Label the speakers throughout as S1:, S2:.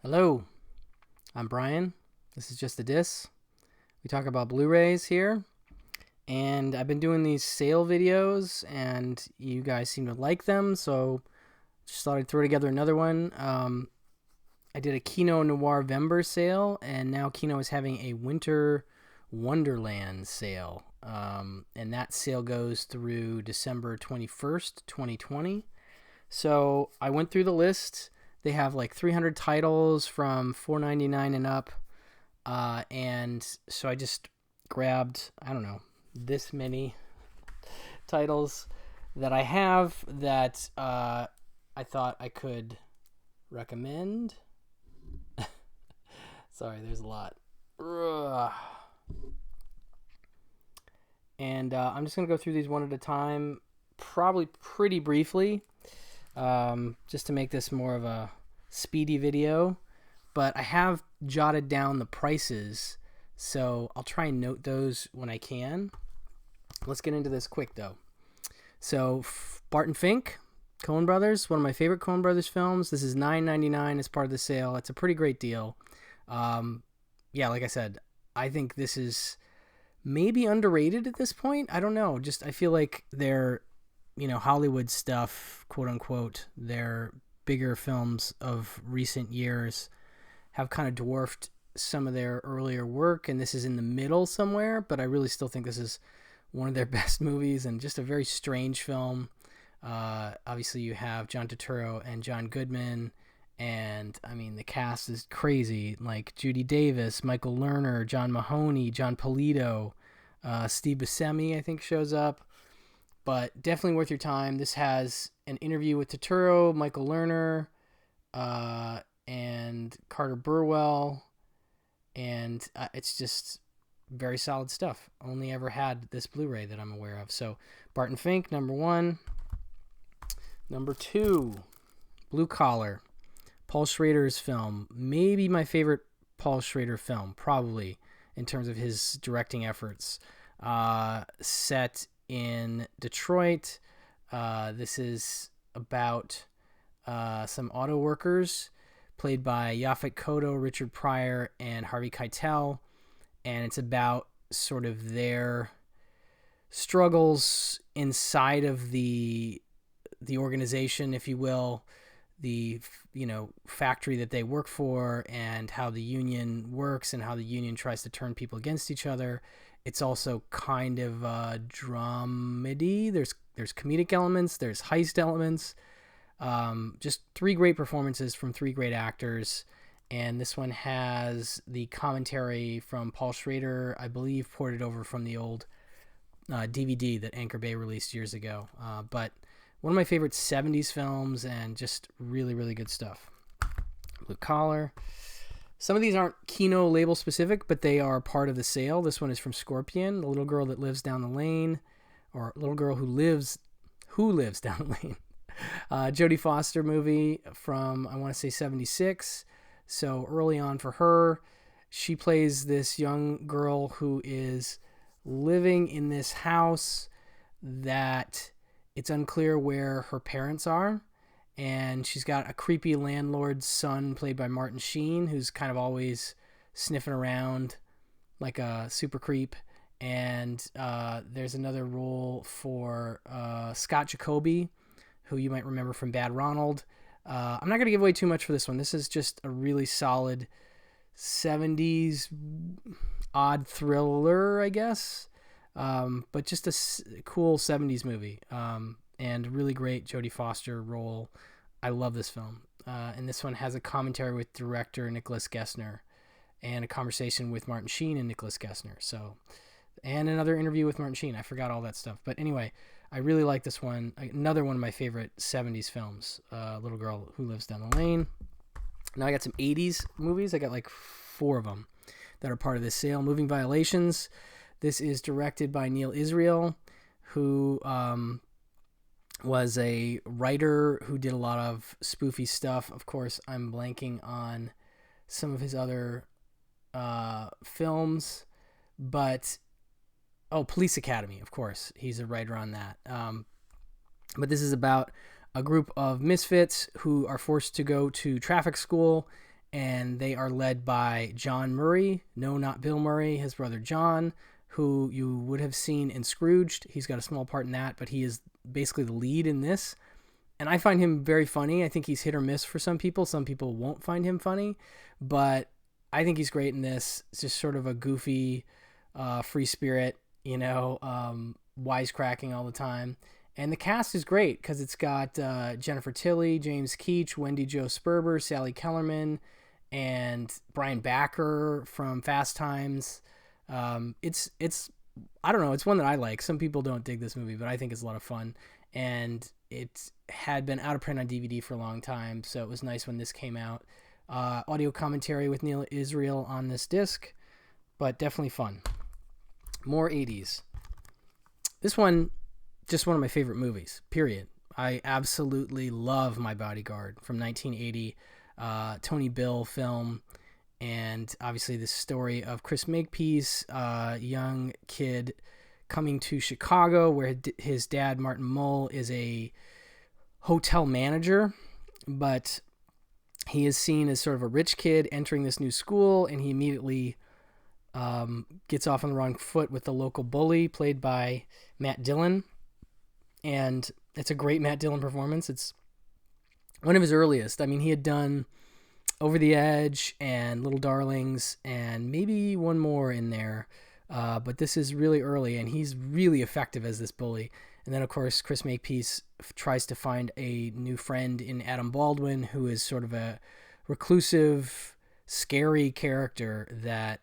S1: Hello, I'm Brian. This is Just a Diss. We talk about Blu-rays here, and I've been doing these sale videos, and you guys seem to like them, so just thought I'd throw together another one. I did a Kino Noir Vember sale, and now Kino is having a Winter Wonderland sale, and that sale goes through December 21st, 2020. So I went through the list. They have like 300 titles from $4.99 and up. And so I just grabbed, I don't know, this many titles that I have that I thought I could recommend. Sorry, there's a lot. Ugh. And I'm just going to go through these one at a time, probably pretty briefly, just to make this more of a speedy video. But I have jotted down the prices, so I'll try and note those when I can. Let's get into this quick, though. So, Bart and Fink, Coen Brothers, one of my favorite Coen Brothers films. This is $9.99 as part of the sale. It's a pretty great deal. Yeah, like I said, I think this is maybe underrated at this point. I don't know. Just I feel like they're, Hollywood stuff, quote unquote, their bigger films of recent years have kind of dwarfed some of their earlier work, and this is in the middle somewhere, but I really still think this is one of their best movies and just a very strange film. Obviously, you have John Turturro and John Goodman, and I mean, the cast is crazy, like Judy Davis, Michael Lerner, John Mahoney, John Polito, Steve Buscemi, I think, shows up. But definitely worth your time. This has an interview with Turturro, Michael Lerner, and Carter Burwell, and it's just very solid stuff. Only ever had this Blu-ray that I'm aware of. So Bart and Fink, number one. Number two, Blue Collar, Paul Schrader's film. Maybe my favorite Paul Schrader film, probably, in terms of his directing efforts. Set in Detroit. This is about some auto workers played by Yaphet Kotto, Richard Pryor, and Harvey Keitel, and it's about sort of their struggles inside of the organization, if you will, the factory that they work for, and how the union works and how the union tries to turn people against each other. It's also kind of a dramedy. There's comedic elements, there's heist elements. Just three great performances from three great actors. And this one has the commentary from Paul Schrader, I believe, ported over from the old DVD that Anchor Bay released years ago. But one of my favorite 70s films, and just really, really good stuff. Blue Collar. Some of these aren't Kino label specific, but they are part of the sale. This one is from Scorpion, the little girl that lives down the lane, or little girl who lives down the lane. Jodie Foster movie from, I want to say, 76. So early on for her, she plays this young girl who is living in this house that it's unclear where her parents are. And she's got a creepy landlord's son played by Martin Sheen, who's kind of always sniffing around like a super creep. And there's another role for Scott Jacoby, who you might remember from Bad Ronald. I'm not going to give away too much for this one. This is just a really solid 70s odd thriller, I guess. But just a cool 70s movie. And really great Jodie Foster role. I love this film. And this one has a commentary with director Nicholas Gessner and a conversation with Martin Sheen and Nicholas Gessner. So, and another interview with Martin Sheen. I forgot all that stuff. But anyway, I really like this one. Another one of my favorite 70s films, Little Girl Who Lives Down the Lane. Now I got some 80s movies. I got like 4 of them that are part of this sale. Moving Violations. This is directed by Neil Israel, who was a writer who did a lot of spoofy stuff. Of course, I'm blanking on some of his other films, but Police Academy, of course. He's a writer on that. But this is about a group of misfits who are forced to go to traffic school and they are led by John Murray. No, not Bill Murray, his brother John, who you would have seen in Scrooged. He's got a small part in that, but he is basically the lead in this. And I find him very funny. I think he's hit or miss for some people. Some people won't find him funny, but I think he's great in this. It's just sort of a goofy, free spirit, wisecracking all the time. And the cast is great because it's got Jennifer Tilly, James Keach, Wendy Jo Sperber, Sally Kellerman, and Brian Backer from Fast Times. It's I don't know, it's one that I like. Some people don't dig this movie, but I think it's a lot of fun. And it had been out of print on DVD for a long time, so it was nice when this came out. Audio commentary with Neil Israel on this disc, but definitely fun. More 80s. This one, just one of my favorite movies, period. I absolutely love My Bodyguard from 1980, Tony Bill film, and obviously the story of Chris Makepeace, a young kid coming to Chicago where his dad, Martin Mull, is a hotel manager, but he is seen as sort of a rich kid entering this new school, and he immediately gets off on the wrong foot with the local bully played by Matt Dillon. And it's a great Matt Dillon performance. It's one of his earliest. I mean, he had done Over the Edge and Little Darlings and maybe one more in there. But this is really early, and he's really effective as this bully. And then, of course, Chris Makepeace tries to find a new friend in Adam Baldwin, who is sort of a reclusive, scary character that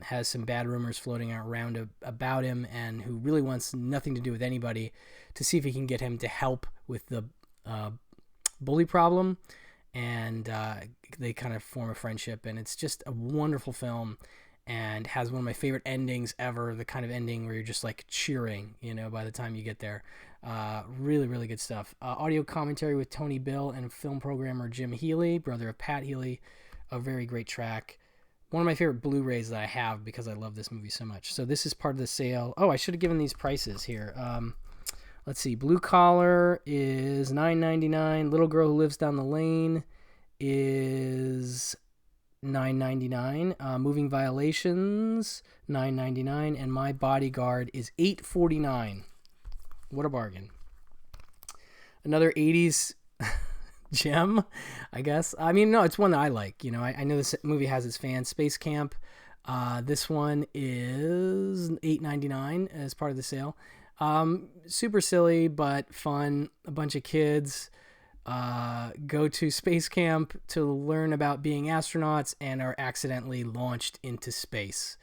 S1: has some bad rumors floating around about him, and who really wants nothing to do with anybody, to see if he can get him to help with the bully problem. And they kind of form a friendship, and it's just a wonderful film. And has one of my favorite endings ever, the kind of ending where you're just like cheering, by the time you get there. Really, really good stuff. Audio commentary with Tony Bill and film programmer Jim Healy, brother of Pat Healy. A very great track. One of my favorite Blu-rays that I have because I love this movie so much. So this is part of the sale. Oh, I should have given these prices here. Let's see. Blue Collar is $9.99. Little Girl Who Lives Down the Lane is $9.99. Moving Violations, $9.99, and My Bodyguard is $8.49. What a bargain! Another 80s gem, I guess. I mean, no, it's one that I like. I know this movie has its fans. Space Camp. This one is $8.99 as part of the sale. Super silly but fun. A bunch of kids go to space camp to learn about being astronauts and are accidentally launched into space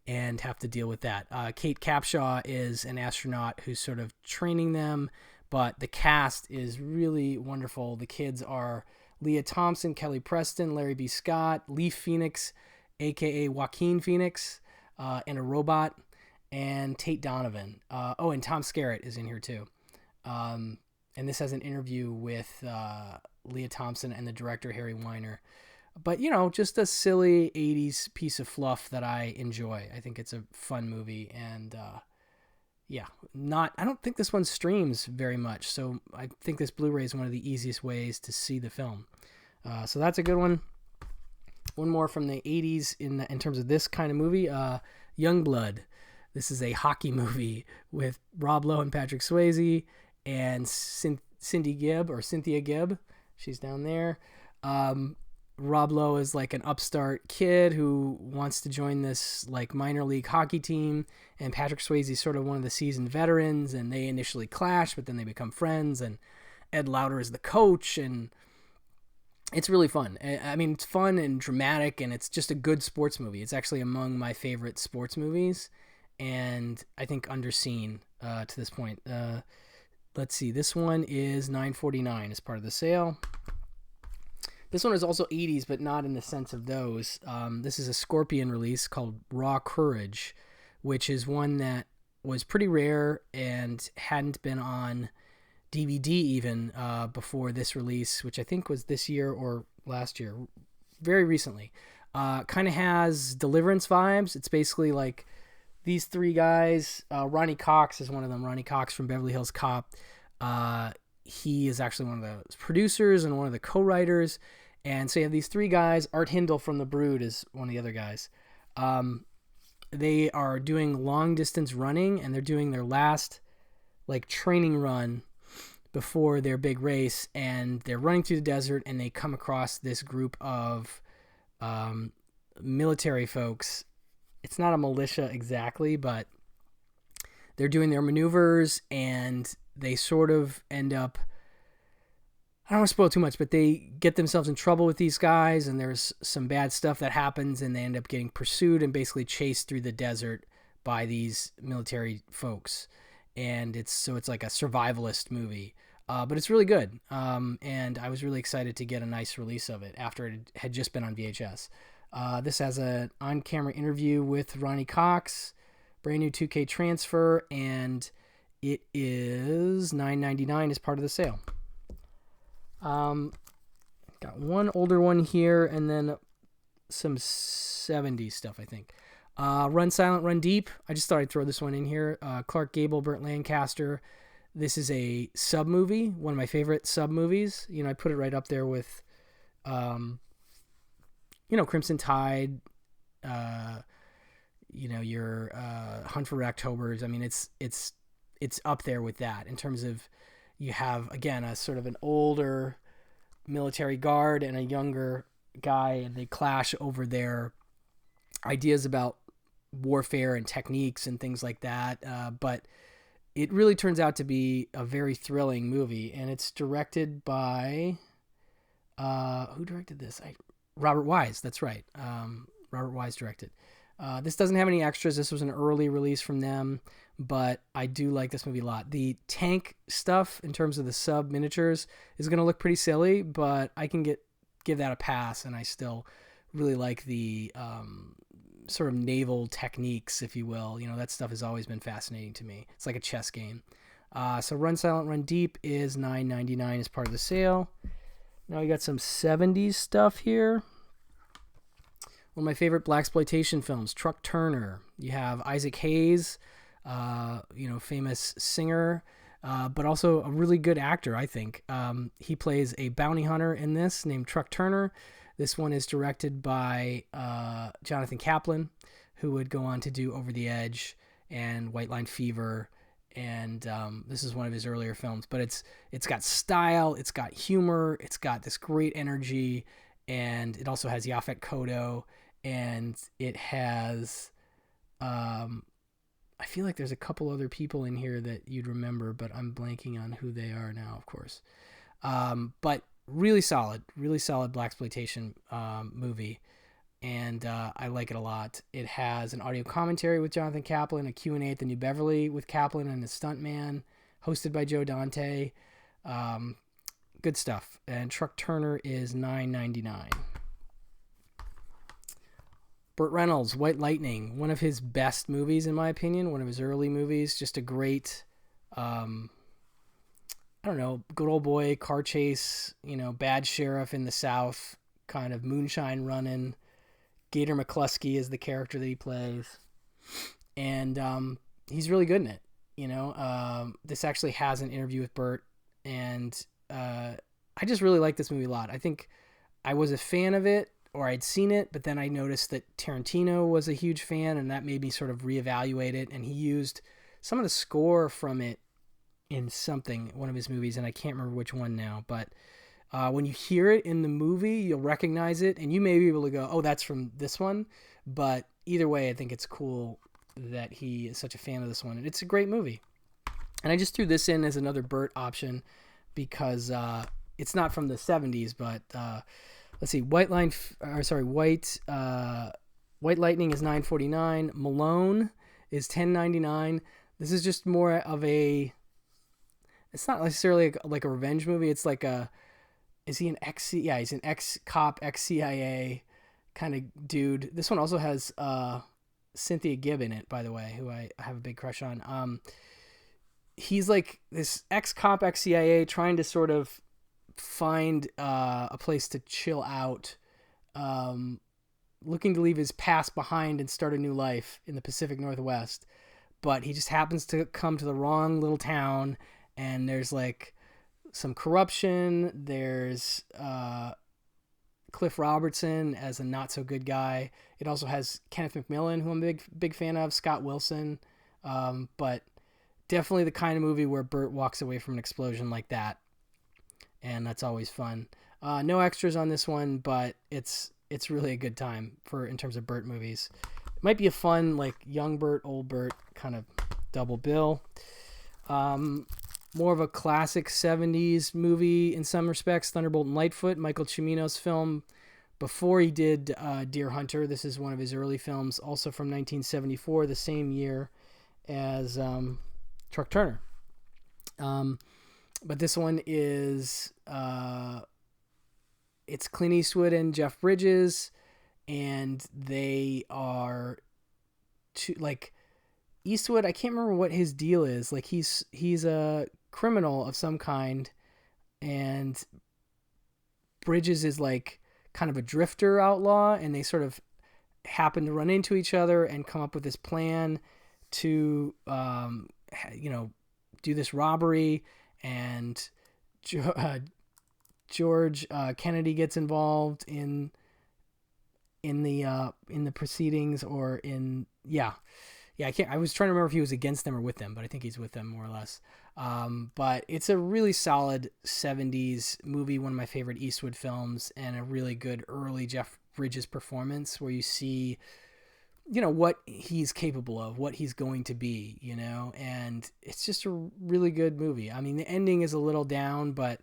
S1: and have to deal with that. Kate Capshaw is an astronaut who's sort of training them, but the cast is really wonderful. The kids are Leah Thompson, Kelly Preston, Larry B. Scott, Leaf Phoenix, aka Joaquin Phoenix, and a robot, and Tate Donovan. And Tom Skerritt is in here too. And this has an interview with Leah Thompson and the director, Harry Weiner. But, just a silly 80s piece of fluff that I enjoy. I think it's a fun movie. And, I don't think this one streams very much. So I think this Blu-ray is one of the easiest ways to see the film. So that's a good one. One more from the 80s in terms of this kind of movie. Youngblood. This is a hockey movie with Rob Lowe and Patrick Swayze and Cynthia Gibb. She's down there. Rob Lowe is like an upstart kid who wants to join this like minor league hockey team, and Patrick Swayze is sort of one of the seasoned veterans, and they initially clash, but then they become friends, and Ed Lauter is the coach, and it's really fun. I mean, it's fun and dramatic, and it's just a good sports movie. It's actually among my favorite sports movies, and I think underseen to this point. Let's see. This one is $9.49 as part of the sale. This one is also 80s, but not in the sense of those. This is a Scorpion release called Raw Courage, which is one that was pretty rare and hadn't been on DVD even before this release, which I think was this year or last year, very recently. Kind of has Deliverance vibes. It's basically like these three guys. Ronnie Cox is one of them. Ronnie Cox from Beverly Hills Cop. He is actually one of the producers and one of the co-writers, And so you have these three guys. Art Hindle from The Brood is one of the other guys. They are doing long distance running, and they're doing their last like training run before their big race, and they're running through the desert, and they come across this group of military folks. It's not a militia exactly, but they're doing their maneuvers, and they sort of end up, I don't want to spoil too much, but they get themselves in trouble with these guys, and there's some bad stuff that happens, and they end up getting pursued and basically chased through the desert by these military folks. And it's like a survivalist movie, but it's really good. And I was really excited to get a nice release of it after it had just been on VHS. This has an on-camera interview with Ronnie Cox, brand new 2K transfer, and it is $9.99 as part of the sale. Got one older one here, and then some 70s stuff, I think. Run Silent, Run Deep. I just thought I'd throw this one in here. Clark Gable, Burt Lancaster. This is a sub movie, one of my favorite sub movies. You know, I put it right up there with, Crimson Tide, your Hunt for Red Octobers. I mean, it's up there with that in terms of, you have, again, a sort of an older military guard and a younger guy, and they clash over their ideas about warfare and techniques and things like that. But it really turns out to be a very thrilling movie, and it's directed by, who directed this? Robert Wise. That's right. Robert Wise directed. This doesn't have any extras. This was an early release from them, but I do like this movie a lot. The tank stuff in terms of the sub miniatures is going to look pretty silly, but I can give that a pass, and I still really like the sort of naval techniques, if you will. You know, that stuff has always been fascinating to me. It's like a chess game. So Run Silent, Run Deep is $9.99 as part of the sale. Now we got some 70s stuff here. One of my favorite blaxploitation films, Truck Turner. You have Isaac Hayes, famous singer, but also a really good actor, I think. He plays a bounty hunter in this named Truck Turner. This one is directed by Jonathan Kaplan, who would go on to do Over the Edge and White Line Fever, and this is one of his earlier films. But it's got style, it's got humor, it's got this great energy, and it also has Yaphet Kotto, and it has, I feel like there's a couple other people in here that you'd remember, but I'm blanking on who they are now, of course. But really solid blaxploitation movie, and I like it a lot. It has an audio commentary with Jonathan Kaplan, a Q&A at the New Beverly with Kaplan and his stuntman, hosted by Joe Dante. Good stuff. And Truck Turner is $9.99. Burt Reynolds, White Lightning, one of his best movies in my opinion, one of his early movies. Just a great, good old boy car chase, bad sheriff in the South, kind of moonshine running. Gator McCluskey is the character that he plays, and he's really good in it. This actually has an interview with Burt, and I just really like this movie a lot. I think I was a fan of it, or I'd seen it, but then I noticed that Tarantino was a huge fan, and that made me sort of reevaluate it, and he used some of the score from it in one of his movies, and I can't remember which one now, but when you hear it in the movie, you'll recognize it, and you may be able to go, oh, that's from this one. But either way, I think it's cool that he is such a fan of this one, and it's a great movie. And I just threw this in as another Burt option because it's not from the 70s, but let's see, White Lightning is $9.49. Malone is $10.99. This is just more of a, it's not necessarily like a revenge movie. It's like is he an he's an ex-cop, ex-CIA kind of dude. This one also has Cynthia Gibb in it, by the way, who I have a big crush on. He's like this ex-cop, ex-CIA trying to sort of find a place to chill out, looking to leave his past behind and start a new life in the Pacific Northwest. But he just happens to come to the wrong little town, and there's like some corruption. There's Cliff Robertson as a not so good guy. It also has Kenneth McMillan, who I'm a big fan of, Scott Wilson, but definitely the kind of movie where Burt walks away from an explosion like that, and that's always fun. No extras on this one, but it's really a good time in terms of Burt movies. It might be a fun like young Burt, old Burt kind of double bill. More of a classic 70s movie in some respects, Thunderbolt and Lightfoot, Michael Cimino's film before he did Deer Hunter. This is one of his early films, also from 1974, the same year as Truck Turner. But this one is it's Clint Eastwood and Jeff Bridges, and they are Eastwood, I can't remember what his deal is. Like he's a criminal of some kind, and Bridges is like kind of a drifter outlaw, and they sort of happen to run into each other and come up with this plan to do this robbery, and George Kennedy gets involved in the proceedings, or I was trying to remember if he was against them or with them, but I think he's with them more or less. But it's a really solid 70s movie, one of my favorite Eastwood films, and a really good early Jeff Bridges performance where you see, what he's capable of, what he's going to be, and it's just a really good movie. I mean, the ending is a little down, but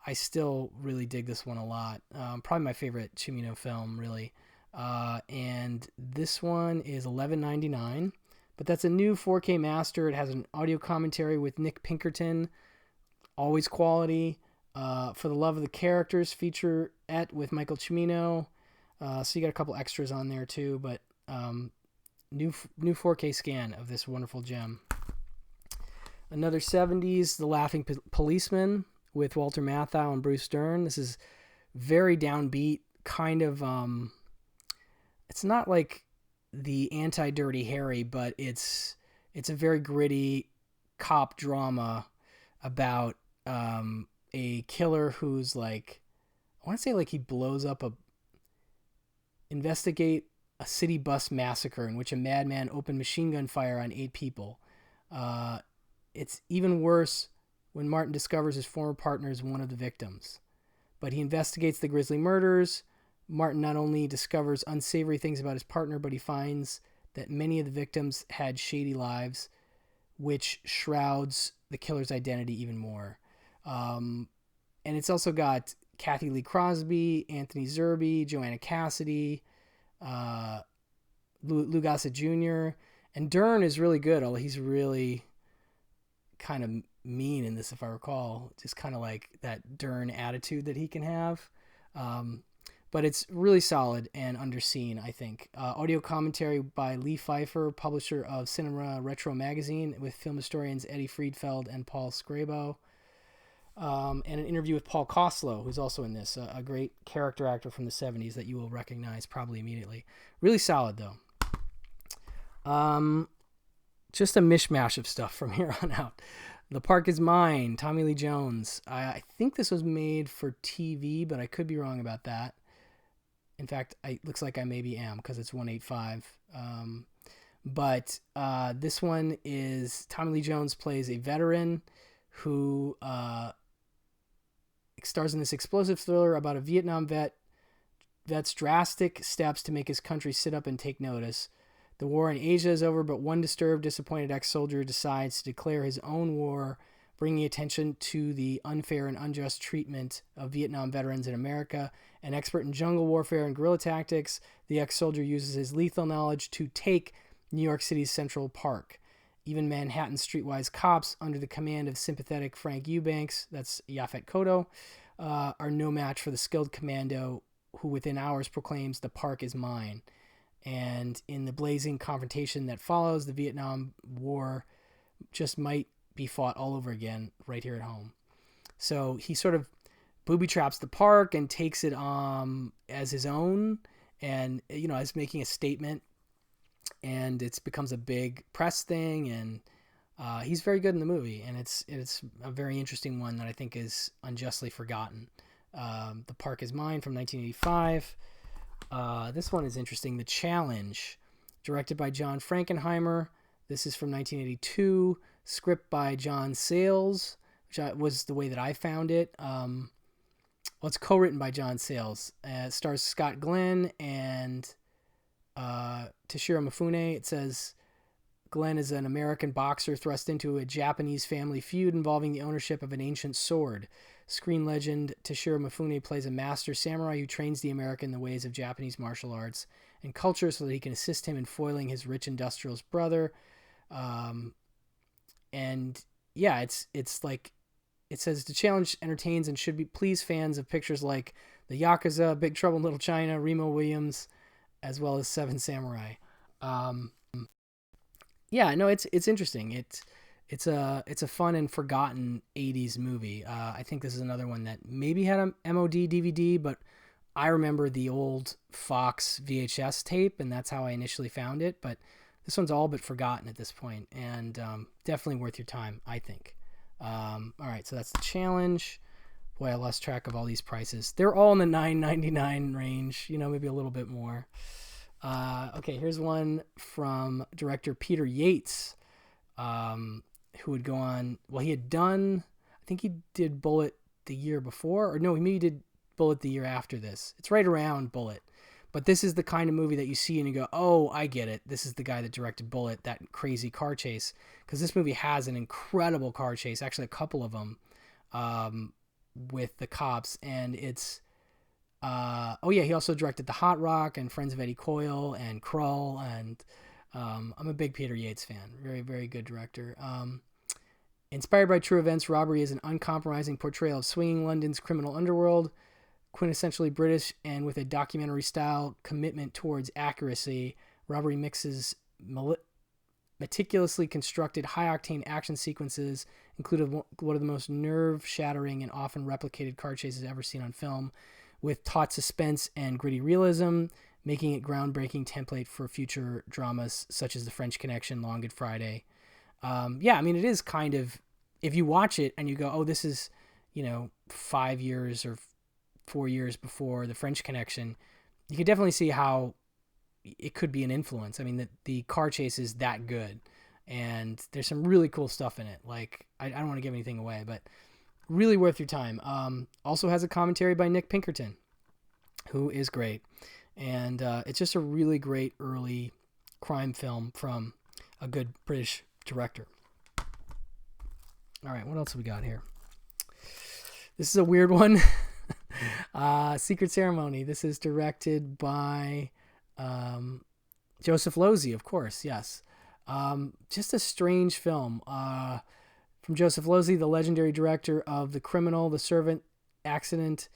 S1: I still really dig this one a lot. Probably my favorite Cimino film, really. And this one is $11.99. But that's a new 4K master. It has an audio commentary with Nick Pinkerton. Always quality. For the Love of the Characters featurette with Michael Cimino. So you got a couple extras on there too. But new 4K scan of this wonderful gem. Another 70s, The Laughing Policeman with Walter Matthau and Bruce Dern. This is very downbeat, kind of... it's not like the anti-Dirty Harry, but it's a very gritty cop drama about a killer who's like, I want to say like he blows up investigate a city bus massacre in which a madman opened machine gun fire on 8 people. It's even worse when Martin discovers his former partner is one of the victims. But he investigates the grisly murders. Martin not only discovers unsavory things about his partner, but he finds that many of the victims had shady lives, which shrouds the killer's identity even more. And it's also got Kathy Lee Crosby, Anthony Zerbe, Joanna Cassidy, Lou Gossett Jr., and Dern is really good, although he's really kind of mean in this, if I recall. Just kind of like that Dern attitude that he can have. But it's really solid and underseen, I think. Audio commentary by Lee Pfeiffer, publisher of Cinema Retro Magazine, with film historians Eddie Friedfeld and Paul Scrabo. And an interview with Paul Koslow, who's also in this, a great character actor from the 70s that you will recognize probably immediately. Really solid, though. Just a mishmash of stuff from here on out. The Park is Mine, Tommy Lee Jones. I think this was made for TV, but I could be wrong about that. In fact, it looks like I maybe am, because it's 185. But this one is Tommy Lee Jones plays a veteran who stars in this explosive thriller about a Vietnam vet's drastic steps to make his country sit up and take notice. The war in Asia is over, but one disturbed, disappointed ex-soldier decides to declare his own war, bringing attention to the unfair and unjust treatment of Vietnam veterans in America. An expert in jungle warfare and guerrilla tactics, the ex-soldier uses his lethal knowledge to take New York City's Central Park. Even Manhattan's streetwise cops, under the command of sympathetic Frank Eubanks, that's Yaphet Kotto, are no match for the skilled commando who within hours proclaims the park is mine. And in the blazing confrontation that follows, the Vietnam War just might be fought all over again right here at home. So he sort of booby traps the park and takes it as his own, and as making a statement, and it becomes a big press thing, and he's very good in the movie, and it's a very interesting one that I think is unjustly forgotten. The Park Is Mine from 1985. This one is interesting. The Challenge, directed by John Frankenheimer. This is from 1982. Script by John Sayles, which was the way that I found it. Well, it's co-written by John Sayles. It stars Scott Glenn and Toshiro Mifune. It says Glenn is an American boxer thrust into a Japanese family feud involving the ownership of an ancient sword. Screen legend Toshiro Mifune plays a master samurai who trains the American in the ways of Japanese martial arts and culture so that he can assist him in foiling his rich industrialist brother. And yeah, it's like, it says the challenge entertains and should be please fans of pictures like The Yakuza, Big Trouble in Little China, Remo Williams, as well as Seven Samurai. Yeah, no, it's interesting. It's a fun and forgotten 80s movie. I think this is another one that maybe had a MOD DVD, but I remember the old Fox VHS tape, and that's how I initially found it. But this one's all but forgotten at this point, and definitely worth your time, I think. All right, so that's The Challenge. Boy, I lost track of all these prices. They're all in the $9.99 range, maybe a little bit more. Okay, here's one from director Peter Yates, who would go on. Well, he had done, I think he did Bullet the year before, or no, he maybe did Bullet the year after this. It's right around Bullet. But this is the kind of movie that you see and you go, oh, I get it. This is the guy that directed Bullet, that crazy car chase. Because this movie has an incredible car chase, actually a couple of them, with the cops. And it's, oh yeah, he also directed The Hot Rock and Friends of Eddie Coyle and Krull. And I'm a big Peter Yates fan. Very, very good director. Inspired by true events, Robbery is an uncompromising portrayal of swinging London's criminal underworld, quintessentially British and with a documentary style commitment towards accuracy. Robbery mixes meticulously constructed high-octane action sequences, including one of the most nerve-shattering and often replicated car chases ever seen on film, with taut suspense and gritty realism, making it groundbreaking template for future dramas such as The French Connection, Long Good Friday. Yeah, I mean, it is kind of, if you watch it and you go, oh, this is, 5 years or 4 years before The French Connection, you could definitely see how it could be an influence. I mean, the car chase is that good, and there's some really cool stuff in it. Like, I don't want to give anything away, but really worth your time. Also has a commentary by Nick Pinkerton, who is great. And it's just a really great early crime film from a good British director. All right, what else have we got here? This is a weird one. Secret Ceremony. This is directed by Joseph Losey, of course, yes. Just a strange film. From Joseph Losey, the legendary director of The Criminal, The Servant, Accident,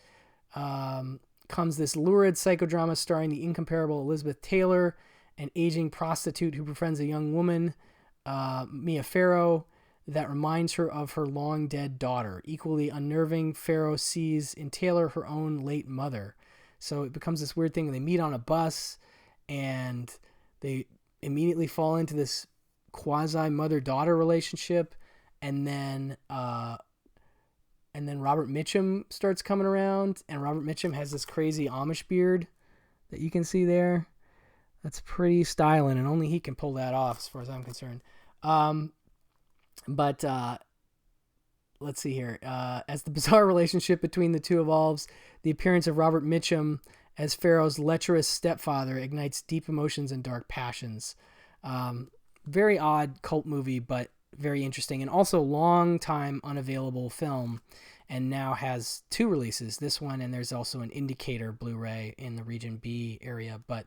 S1: comes this lurid psychodrama starring the incomparable Elizabeth Taylor, an aging prostitute who befriends a young woman, Mia Farrow, that reminds her of her long-dead daughter. Equally unnerving, Farrow sees in Taylor her own late mother. So it becomes this weird thing where they meet on a bus, and they immediately fall into this quasi-mother-daughter relationship, and then Robert Mitchum starts coming around, and Robert Mitchum has this crazy Amish beard that you can see there. That's pretty styling, and only he can pull that off as far as I'm concerned. But let's see here. As the bizarre relationship between the two evolves, the appearance of Robert Mitchum as Farrow's lecherous stepfather ignites deep emotions and dark passions. Very odd cult movie, but very interesting, and also long time unavailable film, and now has 2 releases. This one, and there's also an Indicator Blu-ray in the Region B area, but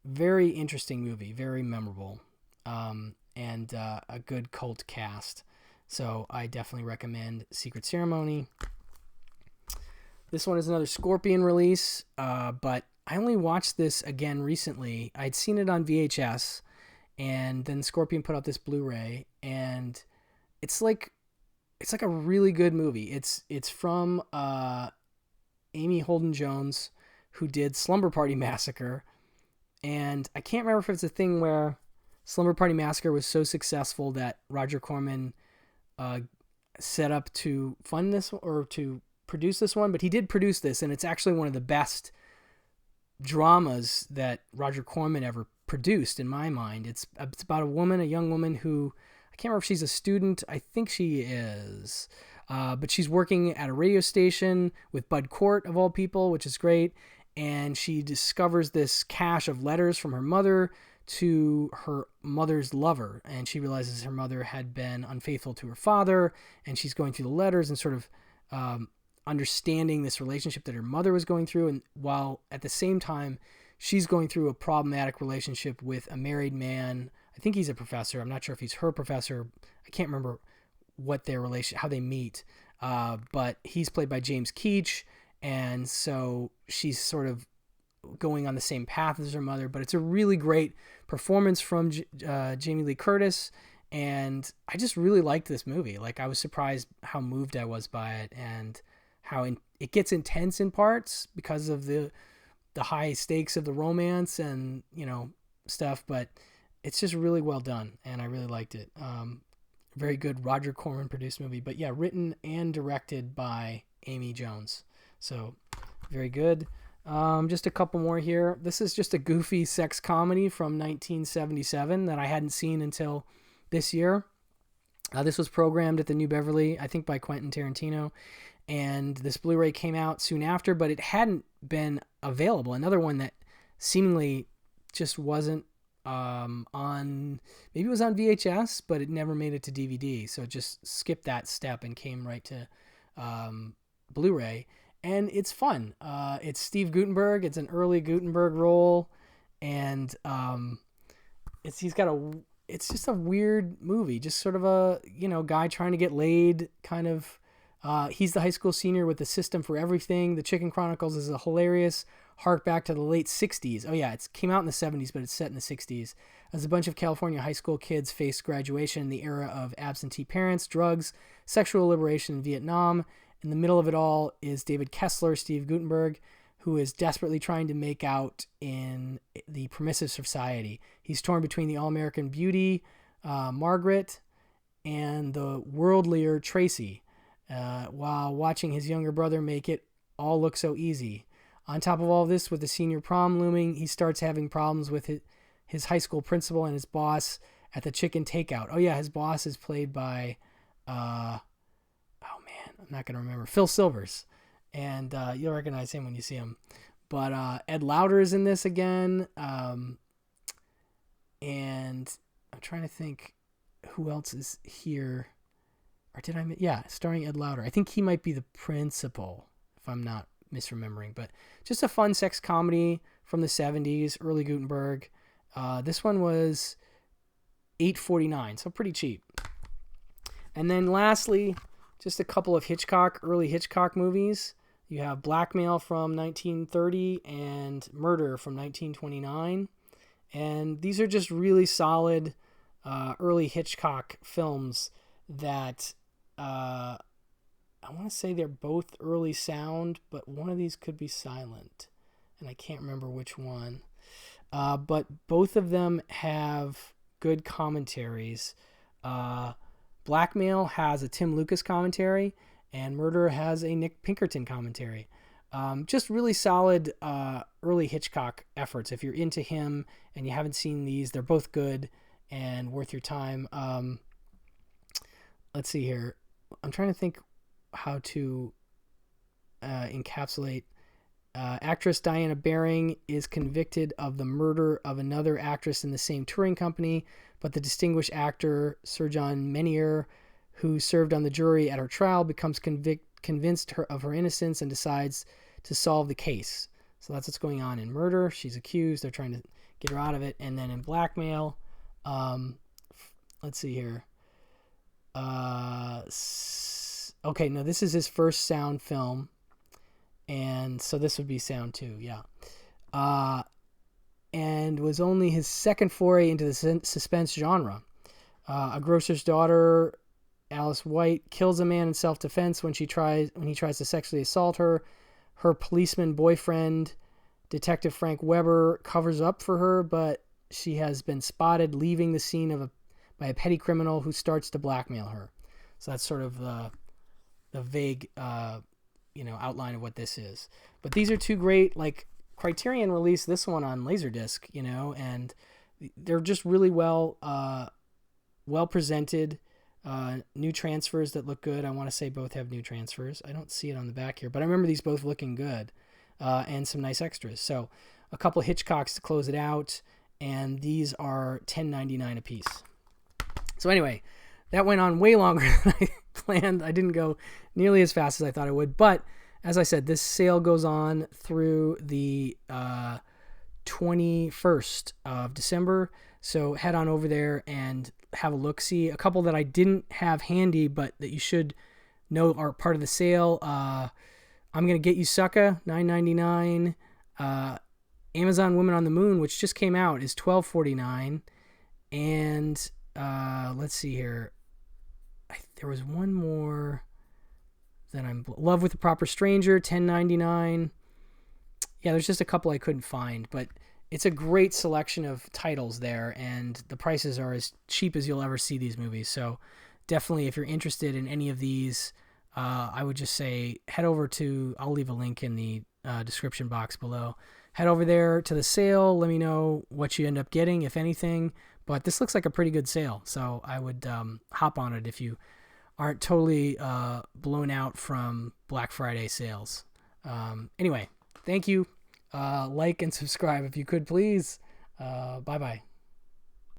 S1: very interesting movie, very memorable, and a good cult cast. So I definitely recommend Secret Ceremony. This one is another Scorpion release, but I only watched this again recently. I'd seen it on VHS, and then Scorpion put out this Blu-ray, and it's like a really good movie. It's from Amy Holden Jones, who did Slumber Party Massacre, and I can't remember if it's a thing where Slumber Party Massacre was so successful that Roger Corman set up to fund this or to produce this one, but he did produce this, and it's actually one of the best dramas that Roger Corman ever produced, in my mind. It's about a young woman who, I can't remember if she's a student. I think she is. But she's working at a radio station with Bud Cort, of all people, which is great. And she discovers this cache of letters from her mother to her mother's lover. And she realizes her mother had been unfaithful to her father. And she's going through the letters and sort of understanding this relationship that her mother was going through. And while at the same time, she's going through a problematic relationship with a married man. I think he's a professor. I'm not sure if he's her professor. I can't remember what their relation, how they meet. But he's played by James Keach. And so she's sort of going on the same path as her mother, but it's a really great performance from Jamie Lee Curtis. And I just really liked this movie. Like, I was surprised how moved I was by it, and how it gets intense in parts because of the high stakes of the romance and, stuff, but it's just really well done. And I really liked it. Very good Roger Corman produced movie, but yeah, written and directed by Amy Jones. So very good. Just a couple more here. This is just a goofy sex comedy from 1977 that I hadn't seen until this year. This was programmed at the New Beverly, I think by Quentin Tarantino. And this Blu-ray came out soon after, but it hadn't been available. Another one that seemingly just wasn't on, maybe it was on VHS, but it never made it to DVD. So it just skipped that step and came right to Blu-ray. And it's fun. It's Steve Guttenberg. It's an early Guttenberg role. And it's just a weird movie. Just sort of a, guy trying to get laid, kind of. He's the high school senior with the system for everything. The Chicken Chronicles is a hilarious hark back to the late 60s. Oh yeah, it came out in the 70s, but it's set in the 60s. As a bunch of California high school kids face graduation in the era of absentee parents, drugs, sexual liberation in Vietnam. In the middle of it all is David Kessler, Steve Guttenberg, who is desperately trying to make out in the permissive society. He's torn between the all-American beauty, Margaret, and the worldlier Tracy, while watching his younger brother make it all look so easy. On top of all this, with the senior prom looming, he starts having problems with his high school principal and his boss at the chicken takeout. Oh yeah, his boss is played by, I'm not going to remember, Phil Silvers. And you'll recognize him when you see him. But Ed Lauter is in this again. And I'm trying to think who else is here. Or did I? Yeah, starring Ed Lauter. I think he might be the principal, if I'm not misremembering. But just a fun sex comedy from the 70s, early Guttenberg. This one was $8.49, so pretty cheap. And then lastly, just a couple of early Hitchcock movies. You have Blackmail from 1930 and Murder from 1929. And these are just really solid early Hitchcock films that I want to say they're both early sound, but one of these could be silent. And I can't remember which one. But both of them have good commentaries. Blackmail has a Tim Lucas commentary, and Murder has a Nick Pinkerton commentary. Just really solid early Hitchcock efforts. If you're into him and you haven't seen these, they're both good and worth your time. Let's see here. I'm trying to think how to encapsulate. Actress Diana Baring is convicted of the murder of another actress in the same touring company, but the distinguished actor Sir John Menier, who served on the jury at her trial, becomes convinced of her innocence and decides to solve the case. So that's what's going on in Murder. She's accused. They're trying to get her out of it. And then in Blackmail, let's see here. Okay, no, this is his first sound film. And so this would be sound too, yeah. And was only his second foray into the suspense genre. A grocer's daughter, Alice White, kills a man in self-defense when he tries to sexually assault her. Her policeman boyfriend, Detective Frank Weber, covers up for her, but she has been spotted leaving the scene by a petty criminal who starts to blackmail her. So that's sort of the vague outline of what this is. But these are two great, like, Criterion released this one on Laserdisc, and they're just really well presented. New transfers that look good. I want to say both have new transfers. I don't see it on the back here, but I remember these both looking good, and some nice extras. So a couple of Hitchcocks to close it out, and these are $10.99 a piece. So anyway, that went on way longer than I planned. I didn't go nearly as fast as I thought I would, but as I said, this sale goes on through the 21st of December. So head on over there and have a look. See a couple that I didn't have handy, but that you should know are part of the sale. I'm Gonna Get You Sucker, $9.99. Amazon Women on the Moon, which just came out, is $12.49. And let's see here. There was one more that I'm Love with a Proper Stranger, $10.99. Yeah, there's just a couple I couldn't find, but it's a great selection of titles there, and the prices are as cheap as you'll ever see these movies. So definitely, if you're interested in any of these, I would just say head over to, I'll leave a link in the description box below. Head over there to the sale. Let me know what you end up getting, if anything. But this looks like a pretty good sale, so I would hop on it if you aren't totally blown out from Black Friday sales. Anyway, thank you. Like and subscribe if you could, please. Bye-bye.